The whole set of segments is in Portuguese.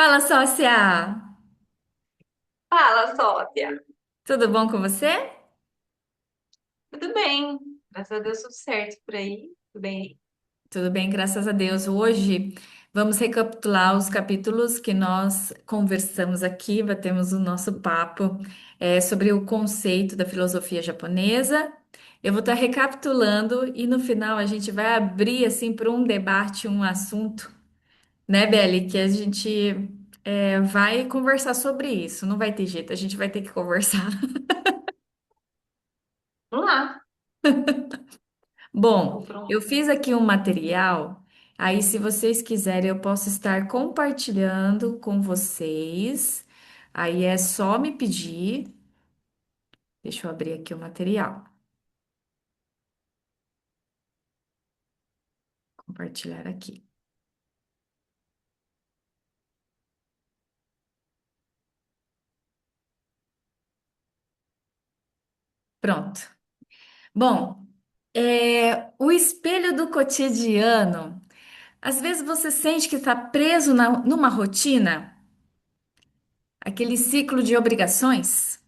Fala, sócia! Fala, Sófia. Tudo bom com você? Tudo bem? Graças a Deus, tudo certo por aí. Tudo bem? Tudo bem, graças a Deus. Hoje vamos recapitular os capítulos que nós conversamos aqui, batemos o nosso papo sobre o conceito da filosofia japonesa. Eu vou estar recapitulando e no final a gente vai abrir assim para um debate, um assunto, né, Belle, que a gente vai conversar sobre isso. Não vai ter jeito, a gente vai ter que conversar. Vamos lá. Tô Bom, eu pronto. fiz aqui um material, aí se vocês quiserem eu posso estar compartilhando com vocês. Aí é só me pedir. Deixa eu abrir aqui o material. Compartilhar aqui. Pronto. Bom, o espelho do cotidiano. Às vezes você sente que está preso numa rotina, aquele ciclo de obrigações.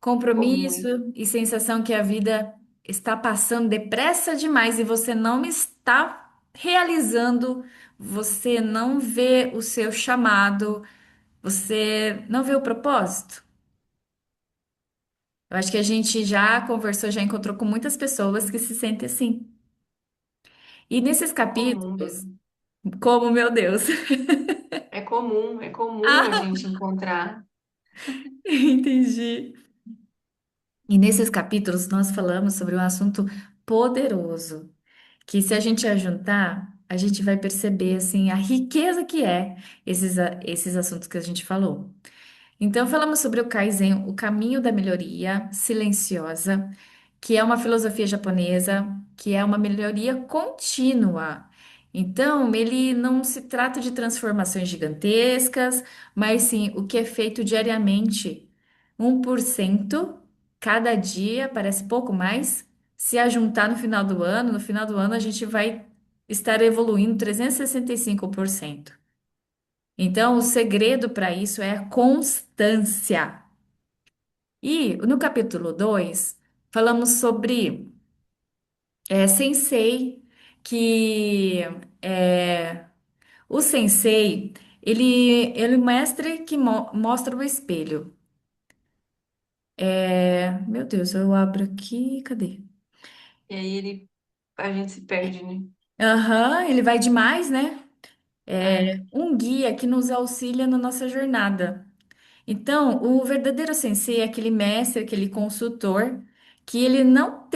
Compromisso Muito. e sensação que a vida está passando depressa demais e você não está realizando, você não vê o seu chamado, você não vê o propósito. Eu acho que a gente já conversou, já encontrou com muitas pessoas que se sentem assim. E nesses Comum capítulos, mesmo. como meu Deus, É comum a ah, gente encontrar. entendi. E nesses capítulos nós falamos sobre um assunto poderoso, que se a gente ajuntar, a gente vai perceber assim a riqueza que é esses assuntos que a gente falou. Então, falamos sobre o Kaizen, o caminho da melhoria silenciosa, que é uma filosofia japonesa, que é uma melhoria contínua. Então, ele não se trata de transformações gigantescas, mas sim o que é feito diariamente. 1% cada dia, parece pouco mais. Se ajuntar no final do ano, no final do ano a gente vai estar evoluindo 365%. Então, o segredo para isso é a constância. E no capítulo 2 falamos sobre sensei, que é, o sensei, ele é o mestre que mostra o espelho. Meu Deus, eu abro aqui, cadê? E aí a gente se perde, né? Aham, ele vai demais, né? É. Um guia que nos auxilia na nossa jornada. Então, o verdadeiro sensei é aquele mestre, aquele consultor, que ele não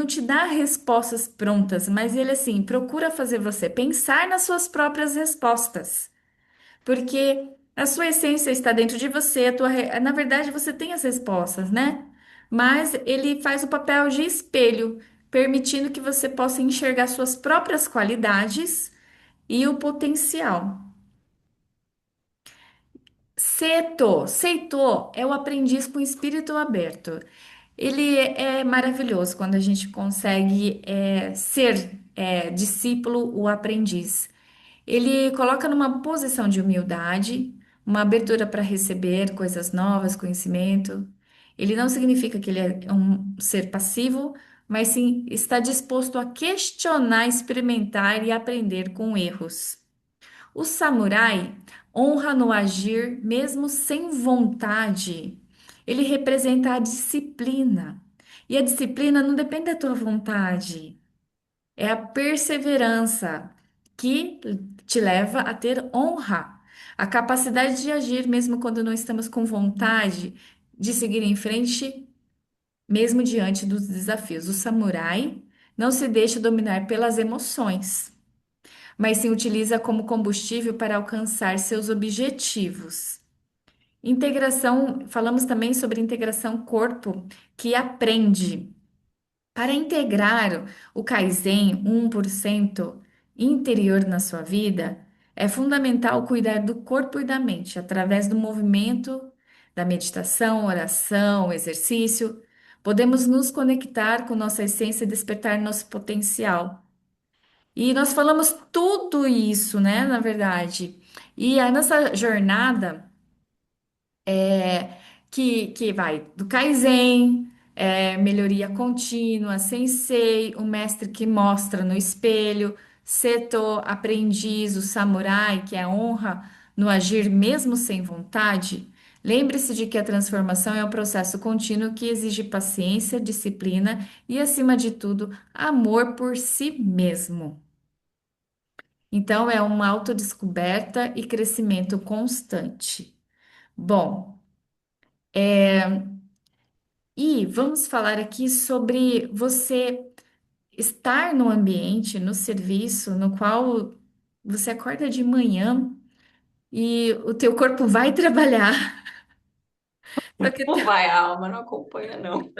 te dá respostas prontas, mas ele assim procura fazer você pensar nas suas próprias respostas, porque a sua essência está dentro de você, na verdade você tem as respostas, né? Mas ele faz o papel de espelho, permitindo que você possa enxergar suas próprias qualidades e o potencial. Seito é o aprendiz com espírito aberto. Ele é maravilhoso quando a gente consegue ser discípulo, o aprendiz. Ele coloca numa posição de humildade, uma abertura para receber coisas novas, conhecimento. Ele não significa que ele é um ser passivo, mas sim está disposto a questionar, experimentar e aprender com erros. O samurai honra no agir, mesmo sem vontade. Ele representa a disciplina. E a disciplina não depende da tua vontade, é a perseverança que te leva a ter honra, a capacidade de agir mesmo quando não estamos com vontade de seguir em frente, mesmo diante dos desafios. O samurai não se deixa dominar pelas emoções, mas se utiliza como combustível para alcançar seus objetivos. Integração, falamos também sobre integração corpo que aprende. Para integrar o Kaizen 1% interior na sua vida, é fundamental cuidar do corpo e da mente através do movimento, da meditação, oração, exercício. Podemos nos conectar com nossa essência e despertar nosso potencial. E nós falamos tudo isso, né, na verdade. E é nessa jornada que vai do Kaizen, melhoria contínua, Sensei, o mestre que mostra no espelho, Seto, aprendiz, o samurai, que é honra no agir mesmo sem vontade. Lembre-se de que a transformação é um processo contínuo que exige paciência, disciplina e, acima de tudo, amor por si mesmo. Então, é uma autodescoberta e crescimento constante. Bom, e vamos falar aqui sobre você estar no ambiente, no serviço, no qual você acorda de manhã e o teu corpo vai trabalhar para que Pô, vai, a alma não acompanha, não.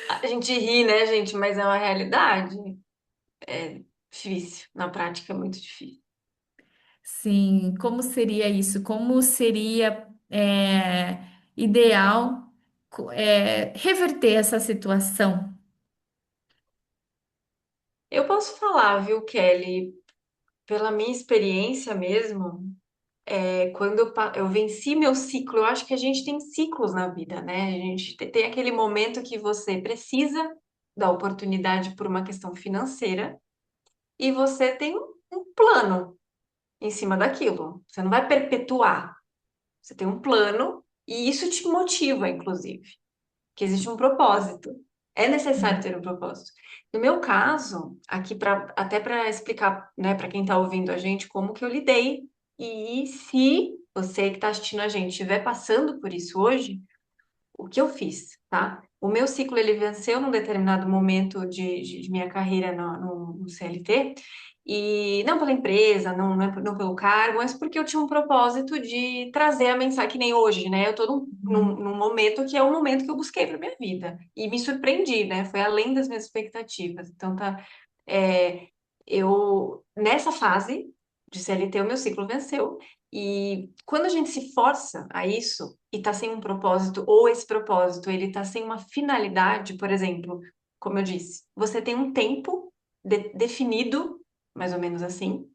A gente ri, né, gente? Mas é uma realidade. É difícil. Na prática é muito difícil. sim, como seria isso? Como seria ideal reverter essa situação? Eu posso falar, viu, Kelly, pela minha experiência mesmo, quando eu venci meu ciclo, eu acho que a gente tem ciclos na vida, né? A gente tem aquele momento que você precisa da oportunidade por uma questão financeira e você tem um plano em cima daquilo. Você não vai perpetuar, você tem um plano e isso te motiva, inclusive, que existe um propósito. É necessário ter um propósito. No meu caso, aqui até para explicar, né, para quem está ouvindo a gente como que eu lidei e se você que está assistindo a gente estiver passando por isso hoje, o que eu fiz, tá? O meu ciclo ele venceu num determinado momento de minha carreira no CLT, e não pela empresa, não pelo cargo, mas porque eu tinha um propósito de trazer a mensagem, que nem hoje, né? Eu tô num momento que é o momento que eu busquei para minha vida, e me surpreendi, né? Foi além das minhas expectativas. Então, tá, é, nessa fase de CLT, o meu ciclo venceu, e quando a gente se força a isso e tá sem um propósito, ou esse propósito ele tá sem uma finalidade, por exemplo, como eu disse, você tem um tempo definido, mais ou menos assim,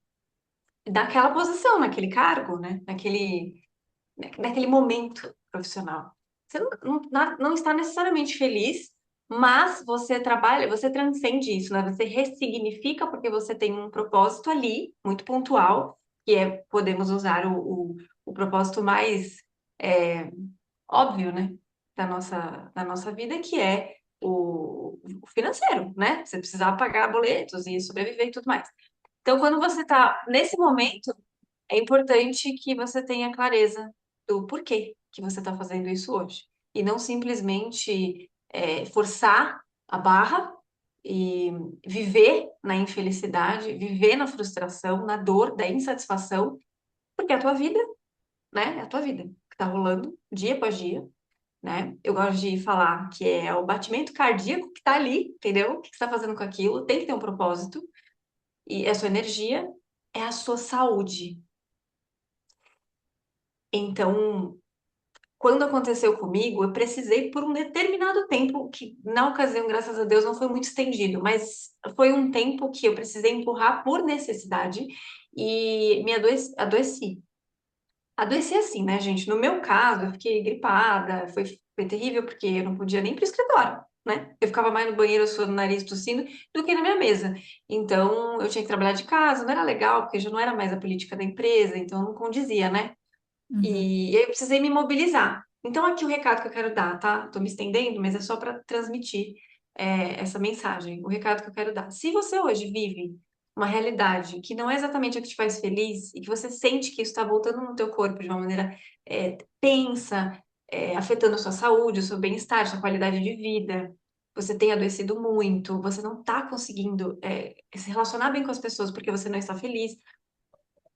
daquela posição, naquele cargo, né? Naquele momento profissional. Você não está necessariamente feliz, mas você trabalha, você transcende isso, né? Você ressignifica porque você tem um propósito ali, muito pontual, que é, podemos usar o propósito mais é, óbvio, né? Da nossa vida, que é o financeiro, né? Você precisar pagar boletos e sobreviver e tudo mais. Então, quando você está nesse momento, é importante que você tenha clareza do porquê que você está fazendo isso hoje. E não simplesmente forçar a barra e viver na infelicidade, viver na frustração, na dor, da insatisfação, porque é a tua vida, né? É a tua vida que está rolando dia após dia, né? Eu gosto de falar que é o batimento cardíaco que está ali, entendeu? O que você está fazendo com aquilo? Tem que ter um propósito. E é a sua energia, é a sua saúde. Então, quando aconteceu comigo, eu precisei por um determinado tempo, que na ocasião, graças a Deus, não foi muito estendido, mas foi um tempo que eu precisei empurrar por necessidade e adoeci. Adoeci assim, né, gente? No meu caso, eu fiquei gripada, foi terrível porque eu não podia nem ir pro escritório, né? Eu ficava mais no banheiro, suando o nariz, tossindo, do que na minha mesa. Então, eu tinha que trabalhar de casa, não era legal, porque já não era mais a política da empresa, então não condizia, né? Uhum, E aí eu precisei me mobilizar. Então, aqui o recado que eu quero dar, tá? Tô me estendendo, mas é só para transmitir essa mensagem. O recado que eu quero dar. Se você hoje vive uma realidade que não é exatamente a que te faz feliz e que você sente que isso está voltando no teu corpo de uma maneira tensa, afetando a sua saúde, o seu bem-estar, sua qualidade de vida, você tem adoecido muito, você não está conseguindo se relacionar bem com as pessoas porque você não está feliz.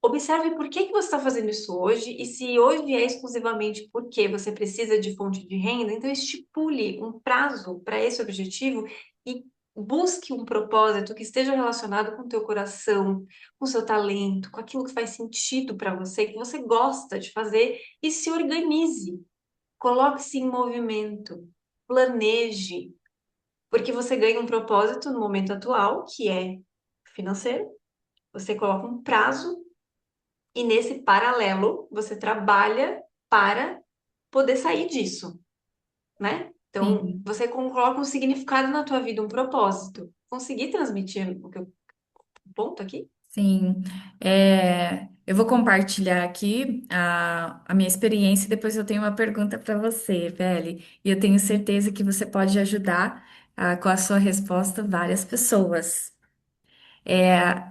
Observe por que que você está fazendo isso hoje e se hoje é exclusivamente porque você precisa de fonte de renda, então estipule um prazo para esse objetivo e busque um propósito que esteja relacionado com o teu coração, com o seu talento, com aquilo que faz sentido para você, que você gosta de fazer e se organize. Coloque-se em movimento, planeje, porque você ganha um propósito no momento atual, que é financeiro, você coloca um prazo E nesse paralelo, você trabalha para poder sair disso, né? Então, Sim, você coloca um significado na tua vida, um propósito. Consegui transmitir o ponto aqui? sim. Eu vou compartilhar aqui a minha experiência e depois eu tenho uma pergunta para você, Belle. E eu tenho certeza que você pode ajudar, com a sua resposta várias pessoas.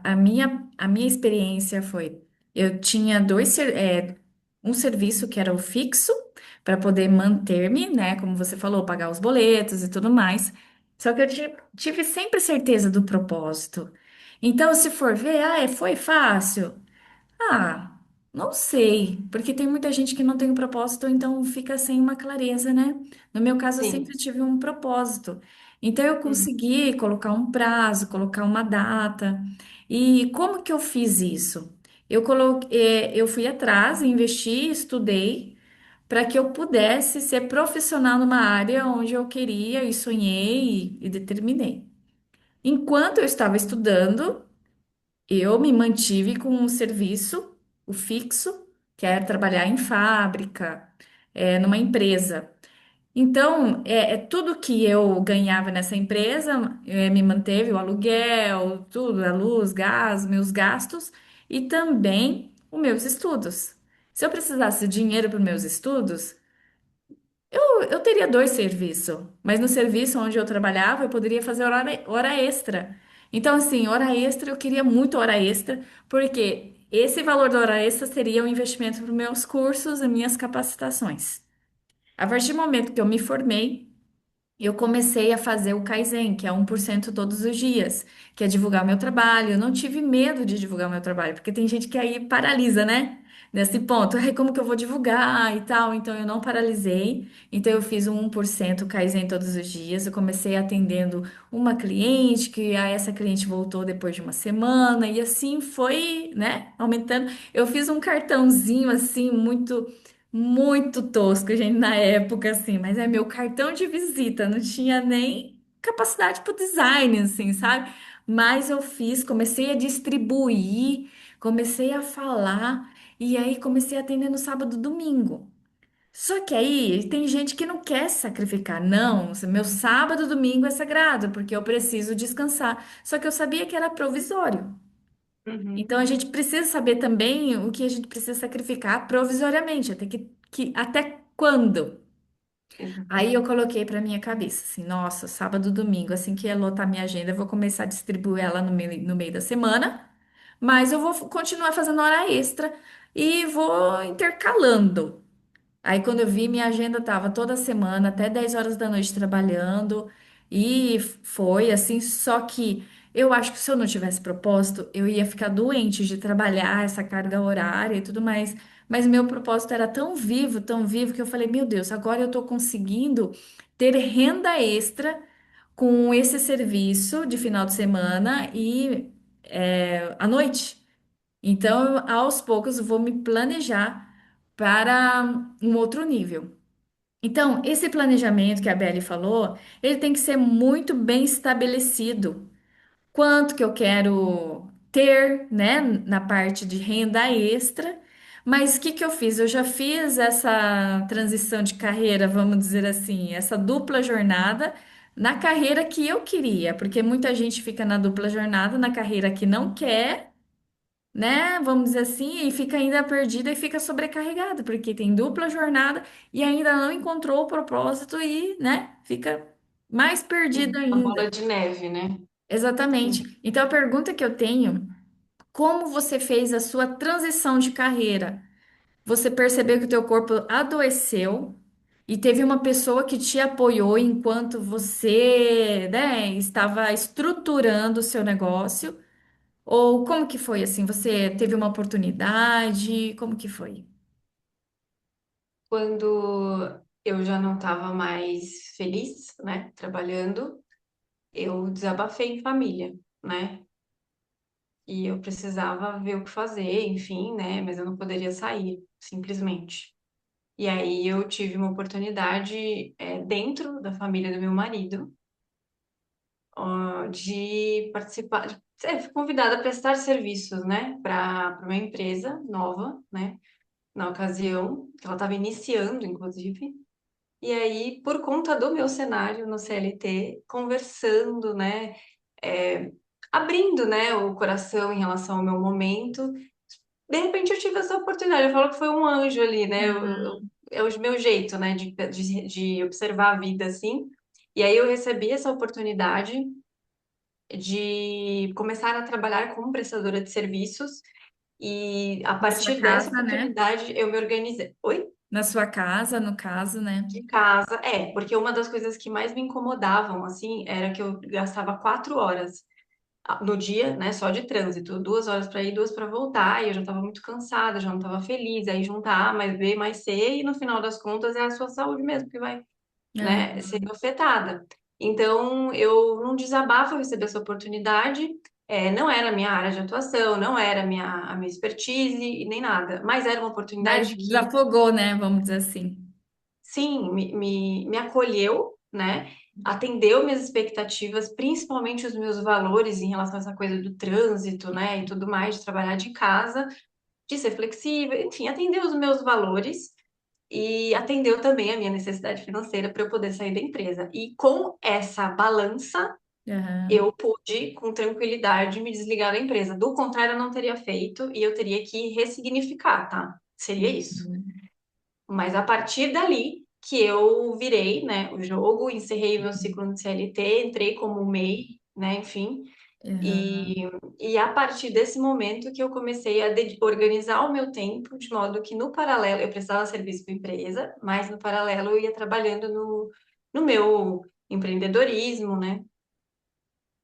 A minha experiência foi, eu tinha um serviço que era o fixo para poder manter-me, né? Como você falou, pagar os boletos e tudo mais. Só que eu tive sempre certeza do propósito. Então, se for ver, foi fácil. Ah, não sei, porque tem muita gente que não tem um propósito, então fica sem uma clareza, né? No meu caso, eu sempre Sim. tive um propósito. Então, eu Uhum. consegui colocar um prazo, colocar uma data. E como que eu fiz isso? Eu fui atrás, investi, estudei, para que eu pudesse ser profissional numa área onde eu queria e sonhei e determinei. Enquanto eu estava estudando, eu me mantive com um serviço, o fixo, que era trabalhar em fábrica, numa empresa. Então, tudo que eu ganhava nessa empresa, me manteve o aluguel, tudo, a luz, gás, meus gastos e também os meus estudos. Se eu precisasse de dinheiro para os meus estudos, eu teria dois serviços, mas no serviço onde eu trabalhava, eu poderia fazer hora extra. Então, assim, hora extra, eu queria muito hora extra, porque esse valor da hora extra seria um investimento para os meus cursos e minhas capacitações. A partir do momento que eu me formei, eu comecei a fazer o Kaizen, que é 1% todos os dias, que é divulgar meu trabalho. Eu não tive medo de divulgar meu trabalho, porque tem gente que aí paralisa, né? Nesse ponto, ai, como que eu vou divulgar e tal? Então eu não paralisei. Então eu fiz um 1% Kaizen todos os dias. Eu comecei atendendo uma cliente, que a essa cliente voltou depois de uma semana, e assim foi, né? Aumentando. Eu fiz um cartãozinho assim, muito tosco, gente, na época, assim, mas é meu cartão de visita, não tinha nem capacidade para design, assim, sabe? Mas eu fiz, comecei a distribuir, comecei a falar, e aí comecei a atender no sábado e domingo. Só que aí tem gente que não quer sacrificar. Não, meu sábado e domingo é sagrado, porque eu preciso descansar. Só que eu sabia que era provisório. Então Uhum. a gente precisa saber também o que a gente precisa sacrificar provisoriamente, até quando. Aí eu Exatamente. coloquei para minha cabeça, assim, nossa, sábado, domingo, assim que lotar minha agenda, eu vou começar a distribuir ela no meio da semana, mas eu vou continuar fazendo hora extra e vou intercalando. Aí quando eu vi, minha agenda tava toda semana, até 10 horas da noite trabalhando, e foi assim, só que eu acho que se eu não tivesse propósito, eu ia ficar doente de trabalhar essa carga horária e tudo mais. Mas meu propósito era tão vivo, que eu falei, meu Deus, agora eu tô conseguindo ter renda extra com esse serviço de final de semana e à noite. Então, aos poucos, eu vou me planejar para um outro nível. Então, esse planejamento que a Belle falou, ele tem que ser muito bem estabelecido. Quanto que eu quero ter, né, na parte de renda extra. Mas o que que eu fiz? Eu já fiz essa transição de carreira, vamos dizer assim, essa dupla jornada na carreira que eu queria, porque muita gente fica na dupla jornada, na carreira que não quer, né? Vamos dizer assim, e fica ainda perdida e fica sobrecarregada, porque tem dupla jornada e ainda não encontrou o propósito e, né, fica mais perdida A ainda. bola de neve, né? Sim. Exatamente. Então a pergunta que eu tenho, como você fez a sua transição de carreira? Você percebeu que o teu corpo adoeceu e teve uma pessoa que te apoiou enquanto você, né, estava estruturando o seu negócio? Ou como que foi assim? Você teve uma oportunidade? Como que foi? Quando eu já não estava mais feliz, né, trabalhando, eu desabafei em família, né? E eu precisava ver o que fazer, enfim, né? Mas eu não poderia sair, simplesmente. E aí eu tive uma oportunidade, dentro da família do meu marido, de participar, fui convidada a prestar serviços, né, para uma empresa nova, né, na ocasião, que ela estava iniciando, inclusive. E aí, por conta do meu cenário no CLT, conversando, né, é, abrindo, né, o coração em relação ao meu momento, de repente eu tive essa oportunidade. Eu falo que foi um anjo ali, né? É o meu jeito, né, de observar a vida assim. E aí eu recebi essa oportunidade de começar a trabalhar como prestadora de serviços. E a Na sua partir dessa casa, né? oportunidade eu me organizei. Oi? Na sua casa, no caso, né? De casa. É, porque uma das coisas que mais me incomodavam, assim, era que eu gastava 4 horas no dia, né, só de trânsito, 2 horas para ir, duas para voltar, e eu já estava muito cansada, já não estava feliz, aí juntar A mais B mais C, e no final das contas é a sua saúde mesmo que vai, né, ser Aham, afetada. Então, eu, num desabafo, eu recebi essa oportunidade, não era a minha área de atuação, não era a minha expertise, e nem nada, mas era uma mas oportunidade que, desafogou, né? Vamos dizer assim. sim, me acolheu, né, atendeu minhas expectativas, principalmente os meus valores em relação a essa coisa do trânsito, né, e tudo mais, de trabalhar de casa, de ser flexível, enfim, atendeu os meus valores e atendeu também a minha necessidade financeira para eu poder sair da empresa. E com essa balança, Aham. eu pude, com tranquilidade, me desligar da empresa. Do contrário, eu não teria feito e eu teria que ressignificar, tá? Seria isso. Uhum. Mas a partir dali que eu virei, né, o jogo, encerrei meu ciclo no CLT, entrei como MEI, né, enfim, Aham. e, e a partir desse momento que eu comecei a organizar o meu tempo de modo que no paralelo eu prestava serviço para a empresa, mas no paralelo eu ia trabalhando no meu empreendedorismo, né?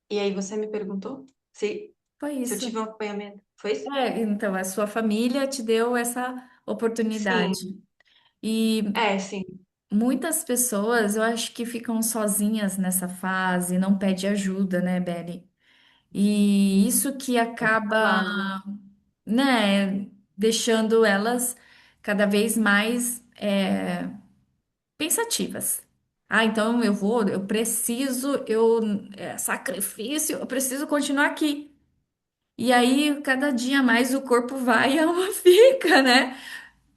E aí você me perguntou se, Foi se eu isso. tive um acompanhamento. Foi isso? É, então, a sua família te deu essa Sim, oportunidade. E sim. muitas pessoas, eu acho que ficam sozinhas nessa fase, não pede ajuda, né, Beli? E isso que acaba, Falar. né, deixando elas cada vez mais pensativas. Ah, então eu vou, eu preciso, sacrifício, eu preciso continuar aqui. E aí, cada dia mais o corpo vai e a alma fica, né,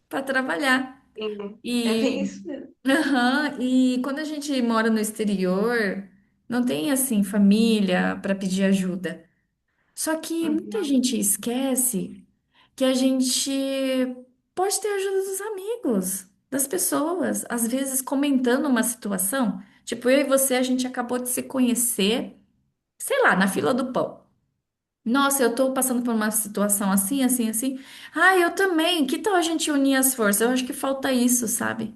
para trabalhar. Sim, é bem E, isso mesmo. aham, e quando a gente mora no exterior, não tem assim família para pedir ajuda. Só que muita Uhum, gente esquece que a gente pode ter a ajuda dos amigos, das pessoas, às vezes comentando uma situação. Tipo, eu e você, a gente acabou de se conhecer, sei lá, na fila do pão. Nossa, eu tô passando por uma situação assim, assim, assim. Ah, eu também. Que tal a gente unir as forças? Eu acho que falta isso, sabe?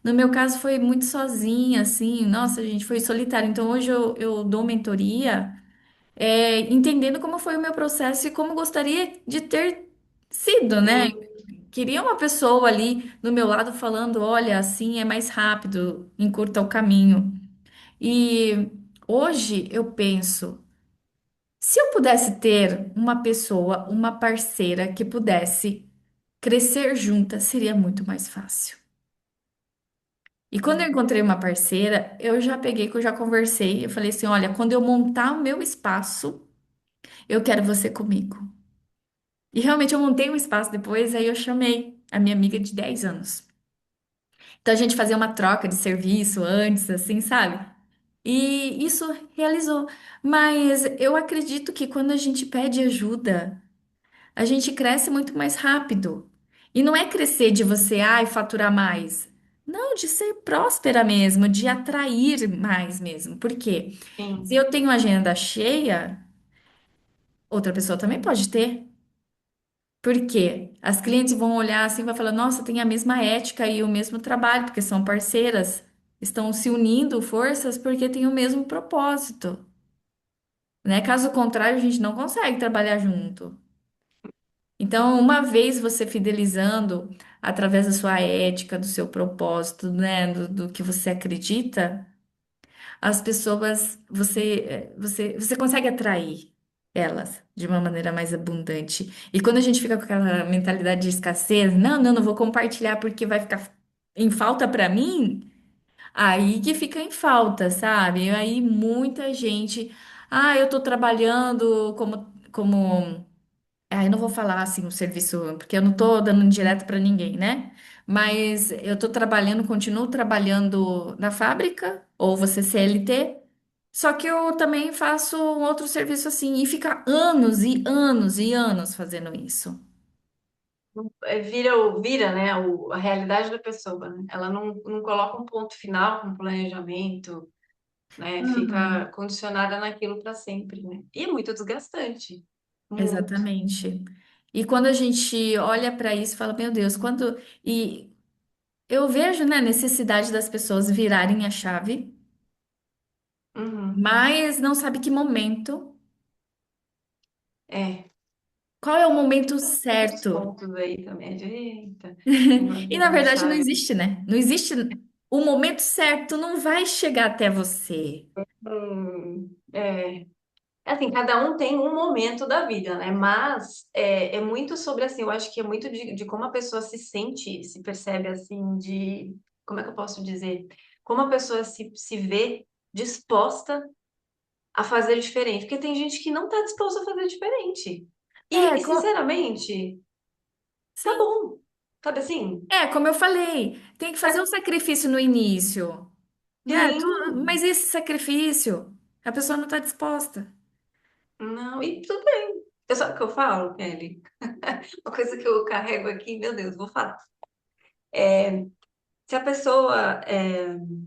No meu caso foi muito sozinha, assim. Nossa, gente, foi solitário. Então hoje eu dou mentoria, entendendo como foi o meu processo e como gostaria de ter sido, né? sim, Queria uma pessoa ali do meu lado falando, olha, assim é mais rápido, encurta o caminho. E hoje eu penso, se eu pudesse ter uma pessoa, uma parceira que pudesse crescer junta, seria muito mais fácil. E quando eu sim. encontrei uma parceira, eu já peguei, que eu já conversei, eu falei assim, olha, quando eu montar o meu espaço, eu quero você comigo. E realmente eu montei um espaço depois, aí eu chamei a minha amiga de 10 anos. Então a gente fazia uma troca de serviço antes, assim, sabe? E isso realizou. Mas eu acredito que quando a gente pede ajuda, a gente cresce muito mais rápido. E não é crescer de você, ai, faturar mais. Não, de ser próspera mesmo, de atrair mais mesmo. Por quê? Se Sim, eu tenho agenda cheia, outra pessoa também pode ter. Por quê? As clientes vão olhar assim e vai falar, nossa, tem a mesma ética e o mesmo trabalho, porque são parceiras, estão se unindo forças porque têm o mesmo propósito, né? Caso contrário, a gente não consegue trabalhar junto. Então, uma vez você fidelizando através da sua ética, do seu propósito, né, do que você acredita, as pessoas, você consegue atrair elas de uma maneira mais abundante. E quando a gente fica com aquela mentalidade de escassez, não, não, não vou compartilhar porque vai ficar em falta para mim, Aí que fica em falta, sabe? Aí muita gente, eu tô trabalhando como, eu não vou falar assim o serviço, porque eu não tô dando direto para ninguém, né? Mas eu tô trabalhando, continuo trabalhando na fábrica, ou você CLT, só que eu também faço um outro serviço assim, e fica anos e anos e anos fazendo isso. Vira, né, a realidade da pessoa, né? Ela não coloca um ponto final com planejamento, né? Fica Uhum. condicionada naquilo para sempre, né? E é muito desgastante. Muito. Exatamente. E quando a gente olha para isso, fala, meu Deus, quando. E eu vejo, né, a necessidade das pessoas virarem a chave, Uhum. mas não sabe que momento. É. Qual é o momento Outros certo? pontos aí também. Eita, negócio de E na virar a verdade não chave. existe, né? Não existe o momento certo, não vai chegar até você. É. Assim, cada um tem um momento da vida, né? Mas é muito sobre, assim, eu acho que é muito de como a pessoa se sente, se percebe, assim, de... Como é que eu posso dizer? Como a pessoa se vê disposta a fazer diferente. Porque tem gente que não tá disposta a fazer diferente. É, Sinceramente, tá sim. bom. Sabe assim? É, como eu falei, tem que fazer um sacrifício no início, né? Sim. Mas esse sacrifício, a pessoa não está disposta. Não, e tudo bem. Eu sabe o que eu falo, Kelly? Uma coisa que eu carrego aqui, meu Deus, vou falar. Se a pessoa,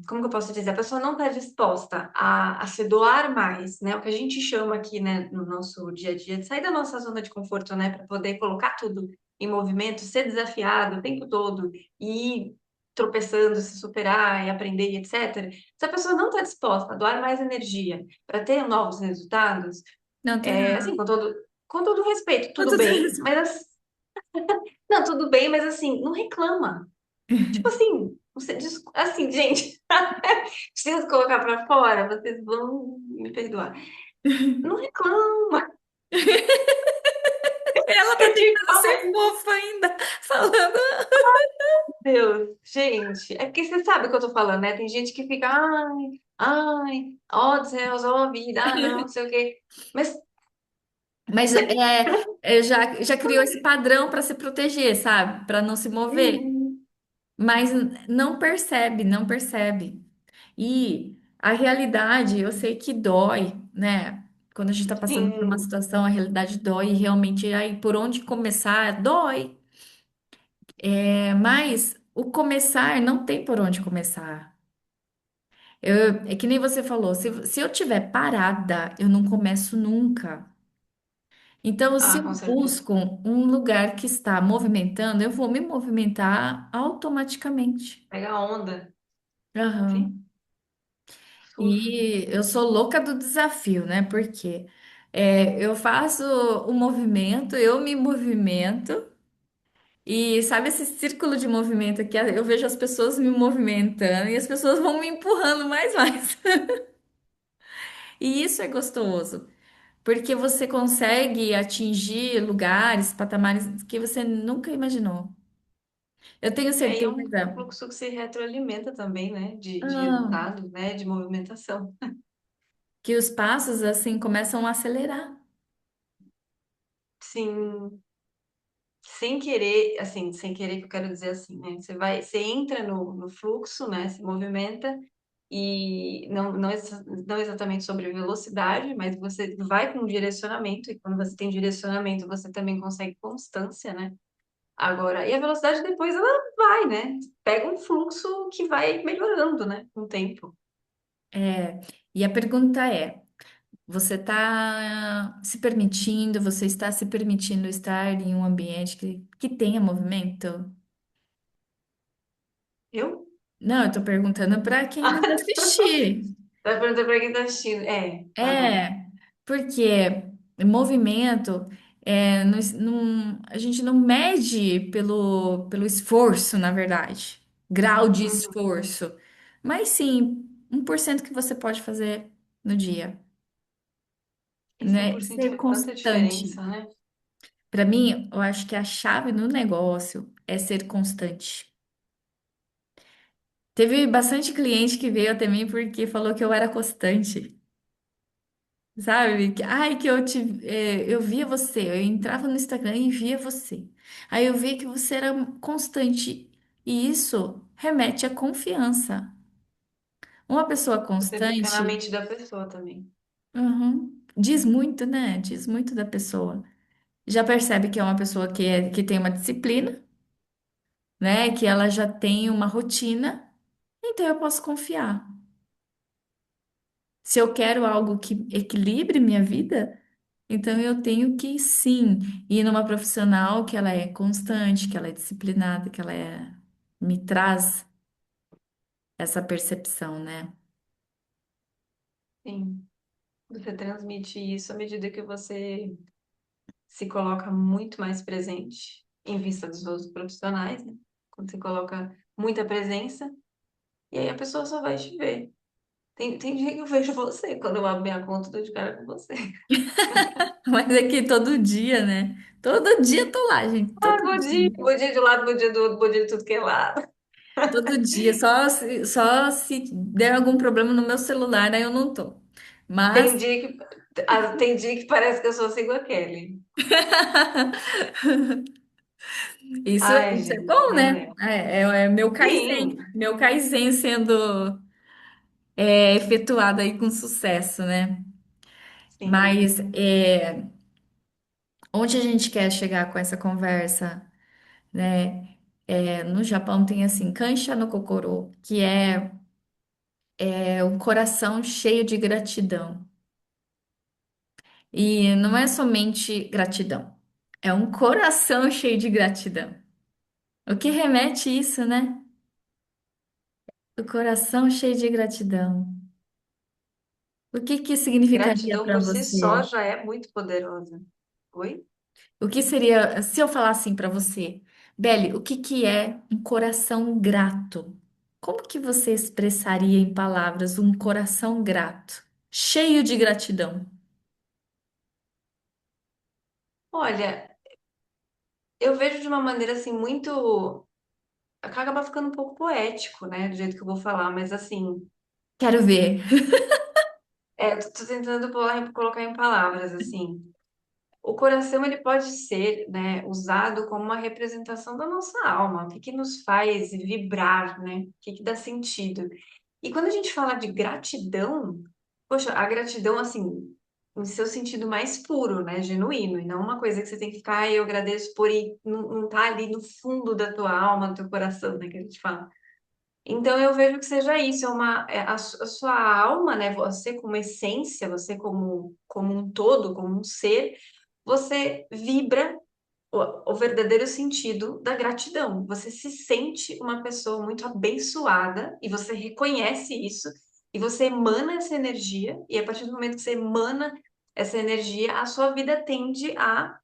como que eu posso dizer? A pessoa não está disposta a se doar mais, né? O que a gente chama aqui, né, no nosso dia a dia, de sair da nossa zona de conforto, né, para poder colocar tudo em movimento, ser desafiado o tempo todo e ir tropeçando, se superar e aprender, e etc. Se a pessoa não está disposta a doar mais energia para ter novos resultados, Não, tá errado. assim, com todo respeito, Eu tudo tô bem, não, tudo bem, mas assim, não reclama. Tipo assim, assim, gente, preciso colocar pra fora, vocês vão me perdoar. Não reclama, Ela tá eu te tentando falo, ser fofa ainda, falando. Deus, gente, é porque você sabe o que eu tô falando, né? Tem gente que fica, ó céus, ó vida, não, não sei o quê. Mas, Mas já criou esse padrão para se proteger, sabe? Para não se mover. uhum, Mas não percebe, não percebe. E a realidade, eu sei que dói, né? Quando a gente está passando por uma sim, situação, a realidade dói e realmente aí por onde começar, dói. Mas o começar não tem por onde começar. É que nem você falou, se eu tiver parada, eu não começo nunca. Então, se eu com certeza. busco um lugar que está movimentando, eu vou me movimentar automaticamente. Pega a onda, sim, Aham. surfa. E eu sou louca do desafio, né? Porque eu faço o movimento, eu me movimento, e sabe esse círculo de movimento que eu vejo as pessoas me movimentando e as pessoas vão me empurrando mais. E isso é gostoso, porque você consegue atingir lugares, patamares que você nunca imaginou. Eu tenho E é certeza um fluxo que se retroalimenta também, né? De ah, resultado, né? De movimentação. que os passos assim começam a acelerar. Sim, sem querer, assim, sem querer que eu quero dizer assim, né? Você entra no fluxo, né? Se movimenta e não exatamente sobre velocidade, mas você vai com direcionamento e quando você tem direcionamento, você também consegue constância, né? Agora, e a velocidade depois ela vai, né? Pega um fluxo que vai melhorando, né? Com o tempo. E a pergunta é: você está se permitindo, você está se permitindo estar em um ambiente que tenha movimento? Eu? Não, eu estou perguntando para quem nos assistir. Tá perguntando pra quem tá assistindo. Tá bom. É, porque movimento, a gente não mede pelo esforço, na verdade, grau de Uhum. esforço, mas sim 1% que você pode fazer no dia, E cem né? por cento Ser faz tanta constante. diferença, né? Para mim, eu acho que a chave no negócio é ser constante. Teve bastante cliente que veio até mim porque falou que eu era constante. Sabe? Ai, que eu via você, eu entrava no Instagram e via você. Aí eu vi que você era constante. E isso remete à confiança. Uma pessoa Você fica na constante, mente da pessoa também. uhum, diz muito, né? Diz muito da pessoa. Já percebe que é uma pessoa que tem uma disciplina, né? Que ela já tem uma rotina, então eu posso confiar. Se eu quero algo que equilibre minha vida, então eu tenho que sim ir numa profissional que ela é constante, que ela é disciplinada, me traz essa percepção, né? Sim. Você transmite isso à medida que você se coloca muito mais presente em vista dos outros profissionais, né? Quando você coloca muita presença, e aí a pessoa só vai te ver. Tem dia que eu vejo você, quando eu abro minha conta, eu dou de cara com você. Mas é que todo dia, né? Todo dia eu tô lá, gente. Ah, bom dia de um lado, bom dia do outro, bom dia de tudo que é lado. Todo dia. Só se der algum problema no meu celular, aí eu não tô. Tem Mas dia tem dia que parece que eu só sigo a Kelly. Ai, isso é gente, bom, mas né? é. É Sim, Meu Kaizen sendo efetuado aí com sucesso, né? sim. Mas onde a gente quer chegar com essa conversa, né? No Japão tem assim, Kansha no Kokoro, que é um coração cheio de gratidão. E não é somente gratidão, é um coração cheio de gratidão. O que remete isso, né? O coração cheio de gratidão. O que que significaria Gratidão para por si só você? já é muito poderosa. Oi? O que seria, se eu falar assim para você, Belle, o que que é um coração grato? Como que você expressaria em palavras um coração grato, cheio de gratidão? Olha, eu vejo de uma maneira assim muito. Acaba ficando um pouco poético, né? Do jeito que eu vou falar, mas assim. Quero ver. Eu tô tentando colocar em palavras, assim. O coração ele pode ser, né, usado como uma representação da nossa alma, o que que nos faz vibrar, né? O que que dá sentido. E quando a gente fala de gratidão, poxa, a gratidão assim, em seu sentido mais puro, né, genuíno, e não uma coisa que você tem que ficar, eu agradeço por ir, não tá ali no fundo da tua alma, do teu coração, né, que a gente fala. Então eu vejo que seja isso, a sua alma, né, você como essência, você como um todo, como um ser, você vibra o verdadeiro sentido da gratidão. Você se sente uma pessoa muito abençoada e você reconhece isso e você emana essa energia e a partir do momento que você emana essa energia, a sua vida tende a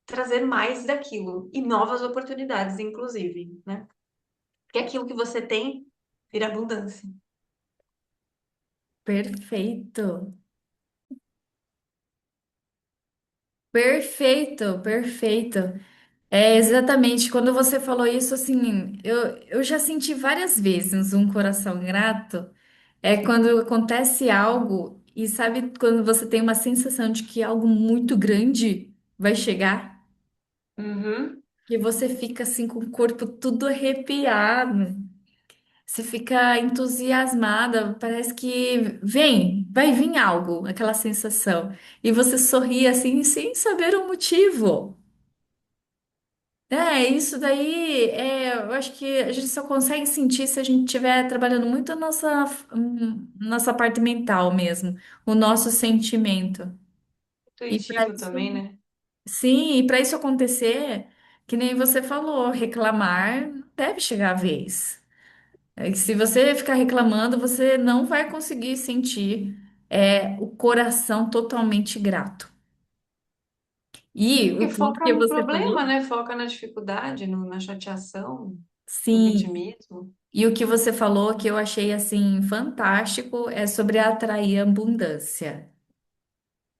trazer mais daquilo e novas oportunidades, inclusive, né? Porque aquilo que você tem vira abundância. Perfeito. Perfeito, perfeito. É exatamente quando você falou isso, assim, eu já senti várias vezes um coração grato. É quando acontece algo e sabe quando você tem uma sensação de que algo muito grande vai chegar, Uhum. que você fica assim com o corpo tudo arrepiado, você fica entusiasmada, parece que vai vir algo, aquela sensação, e você sorri assim sem saber o motivo. Isso daí eu acho que a gente só consegue sentir se a gente estiver trabalhando muito a nossa parte mental mesmo, o nosso sentimento. E para Intuitivo isso, também, né? sim, e para isso acontecer, que nem você falou, reclamar não deve chegar a vez. É que se você ficar reclamando, você não vai conseguir sentir o coração totalmente grato. E Porque o ponto foca que no você problema, falou, né? Foca na dificuldade, na chateação, no sim. vitimismo. E o que você falou que eu achei assim fantástico é sobre atrair abundância.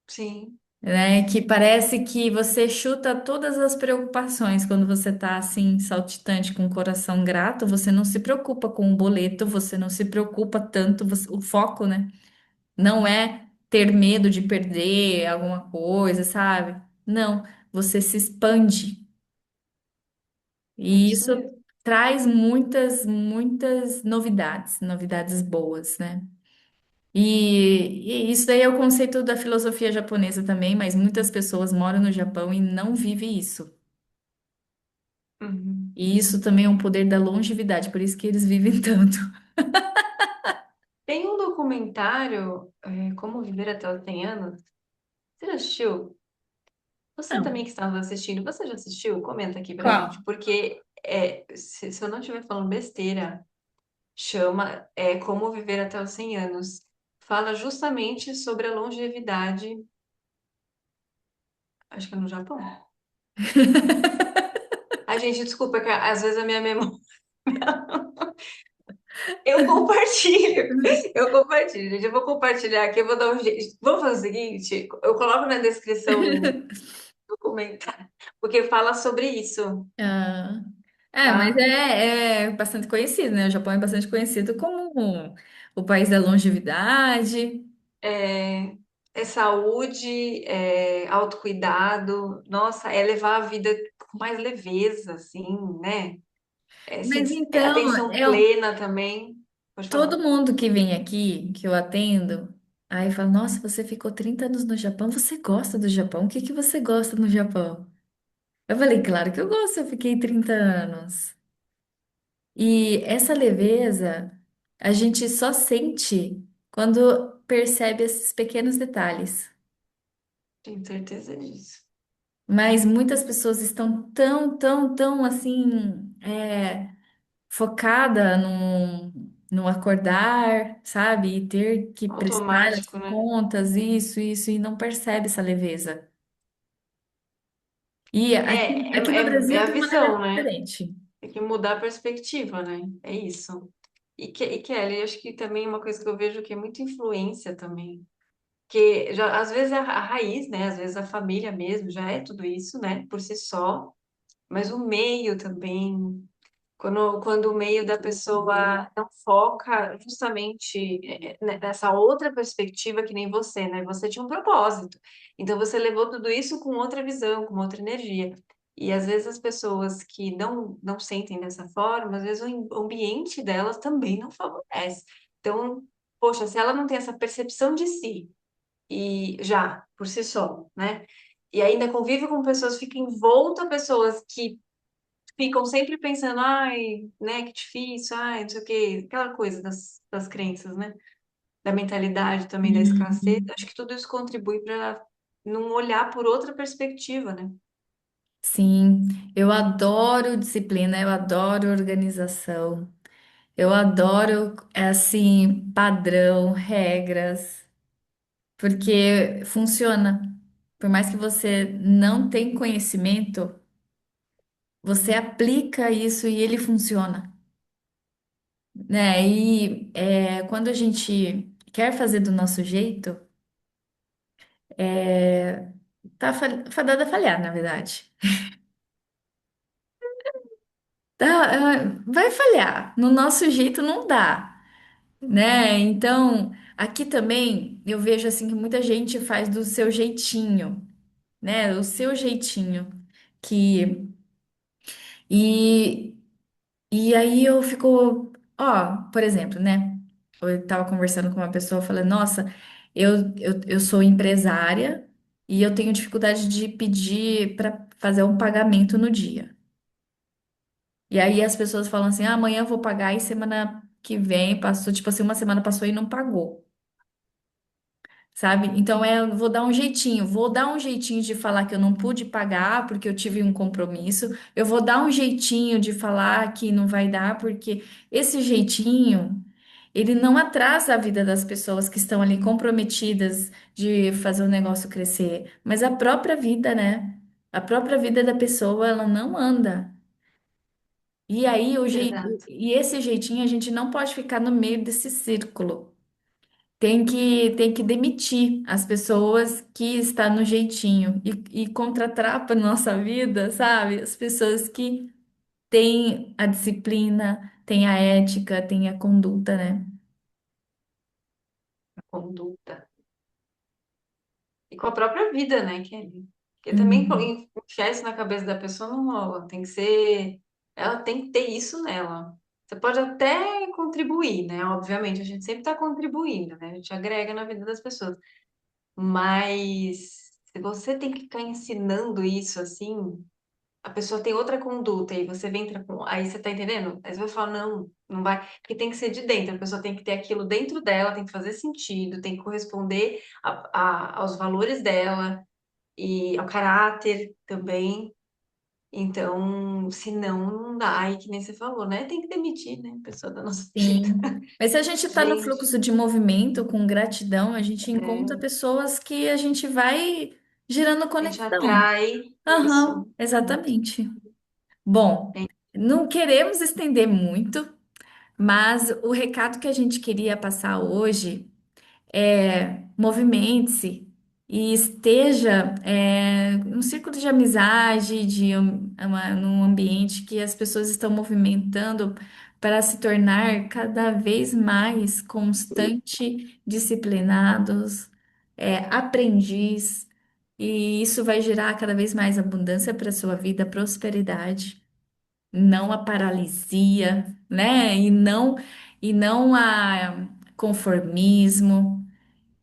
Sim. né? Que parece que você chuta todas as preocupações quando você tá assim, saltitante, com o coração grato, você não se preocupa com o boleto, você não se preocupa tanto, o foco, né? Não é ter medo de perder alguma coisa, sabe? Não, você se expande. É E isso isso mesmo. traz muitas, muitas novidades, novidades boas, né? E isso daí é o conceito da filosofia japonesa também, mas muitas pessoas moram no Japão e não vivem isso. Uhum. E isso também é um poder da longevidade, por isso que eles vivem tanto. Tem um documentário, Como Viver até os 100 Anos. Você já assistiu? Você também Não. que estava assistindo, você já assistiu? Comenta aqui pra gente, Qual? porque se eu não estiver falando besteira, chama Como Viver até os 100 Anos. Fala justamente sobre a longevidade, acho que é no Japão. A gente, desculpa, que às vezes a minha memória. Eu compartilho, eu compartilho, gente. Eu vou compartilhar aqui, eu vou dar um jeito. Vamos fazer o seguinte: eu coloco na descrição do comentário, porque fala sobre isso, Ah, é, mas tá? é bastante conhecido, né? O Japão é bastante conhecido como o país da longevidade. É, é saúde, é autocuidado, nossa, é levar a vida com mais leveza, assim, né? Mas É então, atenção plena também. Pode todo falar. mundo que vem aqui, que eu atendo, aí fala: Nossa, você ficou 30 anos no Japão, você gosta do Japão? O que que você gosta no Japão? Eu falei: Claro que eu gosto, eu fiquei 30 anos. E essa leveza a gente só sente quando percebe esses pequenos detalhes. Tenho certeza disso. Mas muitas pessoas estão tão, tão, tão assim, focada no acordar, sabe? E ter que prestar as Automático, né? contas, isso, e não percebe essa leveza. E aqui no É Brasil a tem uma leveza visão, né? diferente. Tem que mudar a perspectiva, né? É isso. E Kelly, acho que também uma coisa que eu vejo que é muita influência também. Que já, às vezes é a raiz, né? Às vezes a família mesmo já é tudo isso, né? Por si só. Mas o meio também. Quando o meio da pessoa não foca justamente nessa outra perspectiva que nem você, né? Você tinha um propósito. Então você levou tudo isso com outra visão, com outra energia. E às vezes as pessoas que não sentem dessa forma, às vezes o ambiente delas também não favorece. Então, poxa, se ela não tem essa percepção de si, e já, por si só, né? E ainda convive com pessoas, fica envolta a pessoas que ficam sempre pensando, ai, né, que difícil, ai, não sei o quê, aquela coisa das crenças, né? Da mentalidade também da escassez. Uhum. Acho que tudo isso contribui para não olhar por outra perspectiva, né? Sim, eu adoro disciplina, eu adoro organização, eu adoro, assim, padrão, regras, porque funciona. Por mais que você não tenha conhecimento, você aplica isso e ele funciona, né? E quando a gente quer fazer do nosso jeito, tá fadada a falhar, na verdade. Vai falhar. No nosso jeito não dá, né? Então, aqui também eu vejo assim que muita gente faz do seu jeitinho, né? O seu jeitinho. Que e E aí eu fico, ó, por exemplo, né? Eu tava conversando com uma pessoa, falando, nossa, eu sou empresária e eu tenho dificuldade de pedir para fazer um pagamento no dia. E aí as pessoas falam assim, ah, amanhã eu vou pagar e semana que vem passou, tipo assim, uma semana passou e não pagou. Sabe? Então vou dar um jeitinho de falar que eu não pude pagar porque eu tive um compromisso. Eu vou dar um jeitinho de falar que não vai dar porque esse jeitinho, ele não atrasa a vida das pessoas que estão ali comprometidas de fazer o negócio crescer, mas a própria vida, né? A própria vida da pessoa, ela não anda. E aí Exato. e esse jeitinho a gente não pode ficar no meio desse círculo. tem que demitir as pessoas que estão no jeitinho e contratar para nossa vida, sabe? As pessoas que têm a disciplina, têm a ética, têm a conduta, né? Conduta. E com a própria vida, né, Kelly? Porque também Uhum. enfiar isso na cabeça da pessoa não rola. Tem que ser. Ela tem que ter isso nela. Você pode até contribuir, né? Obviamente, a gente sempre está contribuindo, né? A gente agrega na vida das pessoas. Mas se você tem que ficar ensinando isso assim, a pessoa tem outra conduta e você vem com. Aí você tá entendendo? Aí você vai falar, não, não vai. Porque tem que ser de dentro, a pessoa tem que ter aquilo dentro dela, tem que fazer sentido, tem que corresponder aos valores dela e ao caráter também. Então, se não, não dá. Aí que nem você falou, né? Tem que demitir, né? A pessoa da nossa vida. Sim. Mas se a gente está no Gente, fluxo de movimento com gratidão, a gente encontra é, pessoas que a gente vai gerando a gente conexão. atrai Aham, isso. exatamente. Bom, não queremos estender muito, mas o recado que a gente queria passar hoje movimente-se e esteja num círculo de amizade, num ambiente que as pessoas estão movimentando para se tornar cada vez mais constante, disciplinados, aprendiz, e isso vai gerar cada vez mais abundância para a sua vida, prosperidade, não a paralisia, né? E não a conformismo.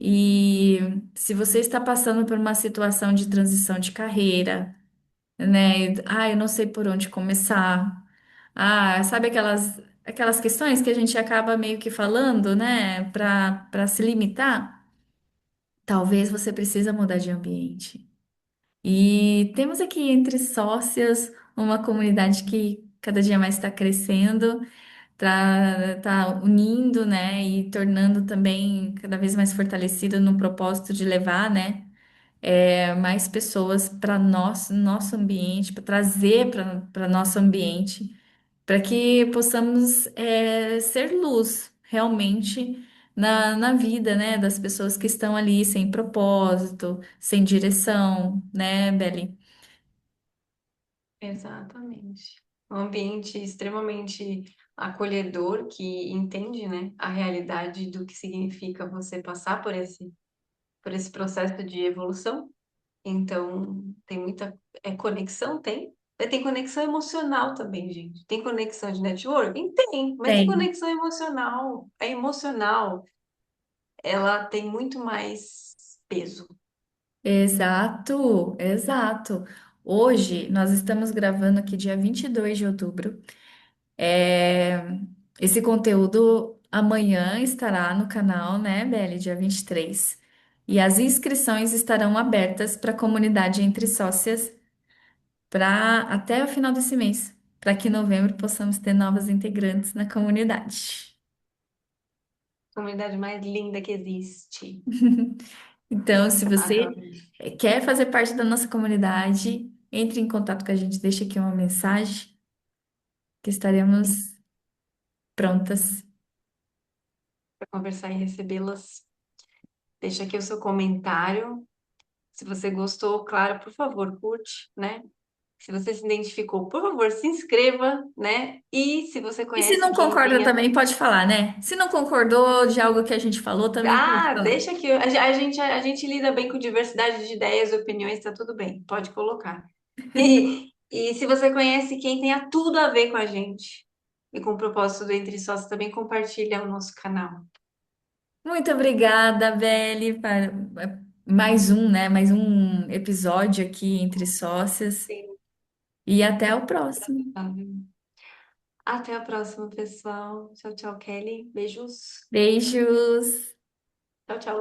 E se você está passando por uma situação de transição de carreira, né? Eu não sei por onde começar. Sabe aquelas questões que a gente acaba meio que falando, né? Para se limitar? Talvez você precisa mudar de ambiente. E temos aqui entre sócias uma comunidade que cada dia mais está crescendo, tá unindo, né? E tornando também cada vez mais fortalecida no propósito de levar, né? Mais pessoas para nosso ambiente, para trazer para nosso ambiente, para que possamos ser luz realmente na vida, né, das pessoas que estão ali sem propósito, sem direção, né, Beli? Exatamente. Um ambiente extremamente acolhedor que entende, né, a realidade do que significa você passar por esse processo de evolução. Então, tem muita conexão, tem. Mas tem conexão emocional também, gente. Tem conexão de networking? Tem, mas tem Tem. conexão emocional. A emocional, ela tem muito mais peso. Exato, exato. Hoje nós estamos gravando aqui dia 22 de outubro. É, Esse conteúdo amanhã estará no canal, né, Beli, dia 23. E as inscrições estarão abertas para a comunidade entre sócias para até o final desse mês, para que em novembro possamos ter novas integrantes na comunidade. Comunidade mais linda que existe. Então, se você Exatamente. quer fazer parte da nossa comunidade, entre em contato com a gente, deixa aqui uma mensagem que estaremos prontas. Para conversar e recebê-las. Deixa aqui o seu comentário. Se você gostou, claro, por favor, curte, né? Se você se identificou, por favor, se inscreva, né? E se você E se conhece não quem concorda tenha. também, pode falar, né? Se não concordou de algo que a gente falou, também pode Ah, falar. deixa que a gente lida bem com diversidade de ideias, opiniões, tá tudo bem, pode colocar. E se você conhece quem tenha tudo a ver com a gente e com o propósito do Entre Sócios, também compartilha o nosso canal. Muito obrigada, Belle, para mais um, né? Mais um episódio aqui entre sócias. Sim. E até o próximo. Até a próxima, pessoal. Tchau, tchau, Kelly. Beijos. Beijos! Tchau, tchau.